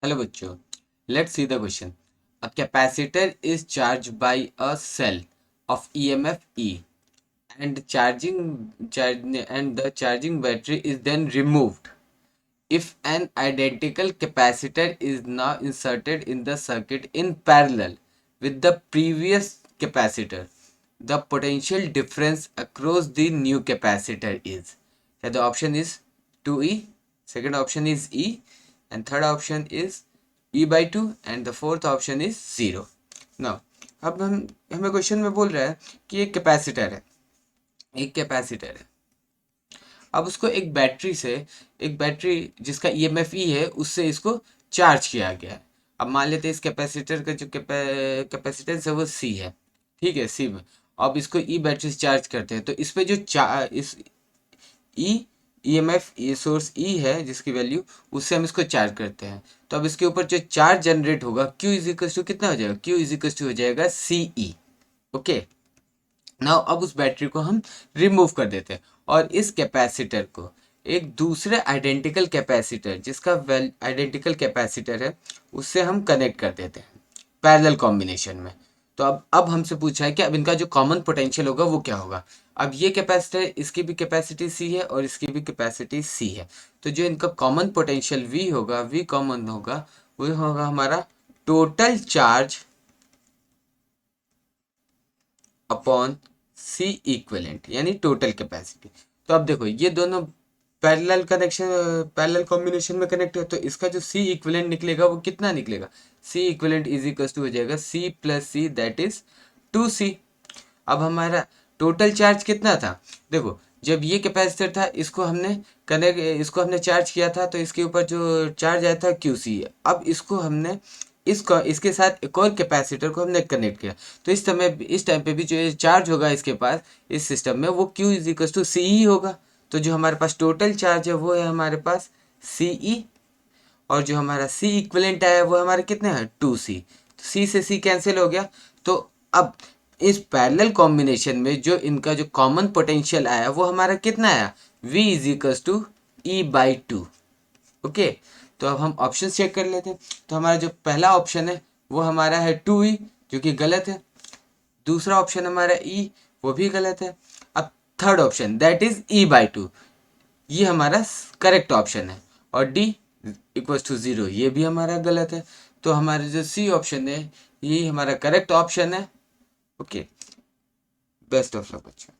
Hello bachcho. Let's see the question. A capacitor is charged by a cell of EMF E and the charging battery is then removed. If an identical capacitor is now inserted in the circuit in parallel with the previous capacitor, the potential difference across the new capacitor is. So the option is 2E, second option is E, and third option is E by 2 and the fourth option is 0. Now अब हम हमें question में बोल रहा है कि एक capacitor है। अब उसको एक बैटरी जिसका ईएमएफ ई है उससे इसको चार्ज किया गया है। अब मान लेते हैं इस कैपेसिटर का जो कैपेसिटेंस है वो सी है, ठीक है, सी में। अब इसको ई बैटरी से चार्ज करते हैं तो इस पे जो इस ई ईएमएफ ये सोर्स ई है जिसकी वैल्यू, उससे हम इसको चार्ज करते हैं। तो अब इसके ऊपर जो चार्ज जनरेट होगा क्यू इज इक्वल टू कितना हो जाएगा, क्यू इज इक्वल टू हो जाएगा सी ई। ओके, नाउ अब उस बैटरी को हम रिमूव कर देते हैं और इस कैपेसिटर को एक दूसरे आइडेंटिकल कैपेसिटर जिसका आइडेंटिकल कैपेसिटर है उससे हम कनेक्ट कर देते हैं पैरेलल कॉम्बिनेशन में। तो अब हमसे पूछा है कि अब इनका जो कॉमन पोटेंशियल होगा वो क्या होगा। अब ये कैपेसिटर, इसकी भी कैपेसिटी सी है और इसकी भी कैपेसिटी सी है, तो जो इनका कॉमन पोटेंशियल वी होगा, वी कॉमन होगा, वो होगा हमारा total charge upon C equivalent यानी टोटल कैपेसिटी। तो अब देखो ये दोनों पैरेलल कॉम्बिनेशन में कनेक्ट है, तो इसका जो सी इक्विवेलेंट निकलेगा वो कितना निकलेगा, C equivalent is equal to हो जाएगा C plus C that is 2C। अब हमारा टोटल चार्ज कितना था, देखो जब ये कैपेसिटर था इसको हमने चार्ज किया था तो इसके ऊपर जो चार्ज आया था QC। अब इसके साथ एक और कैपेसिटर को हमने कनेक्ट किया, तो इस टाइम पे भी जो चार्ज होगा इसके पास इस सिस्टम में वो Q इज इक्वल टू सी ई होगा। तो जो हमारे पास टोटल चार्ज है वो है हमारे पास सी ई, और जो हमारा सी इक्विवेलेंट आया वो हमारा कितना है 2C। तो सी से सी कैंसिल हो गया। तो अब इस पैरेलल कॉम्बिनेशन में जो इनका जो कॉमन पोटेंशियल आया वो हमारा कितना आया, V is equal to E by 2। Okay, तो अब हम ऑप्शन चेक कर लेते हैं। तो हमारा जो पहला ऑप्शन है वो हमारा है 2E जो कि गलत है। दूसरा ऑप्शन हमारा E वो भी गलत है। अब third option that is E by 2 ये हमारा करेक्ट ऑप्शन है, और डी इक्वल्स टू 0 ये भी हमारा गलत है। तो हमारा जो सी ऑप्शन है यही हमारा करेक्ट ऑप्शन है। ओके, बेस्ट ऑफ लक बच्चों।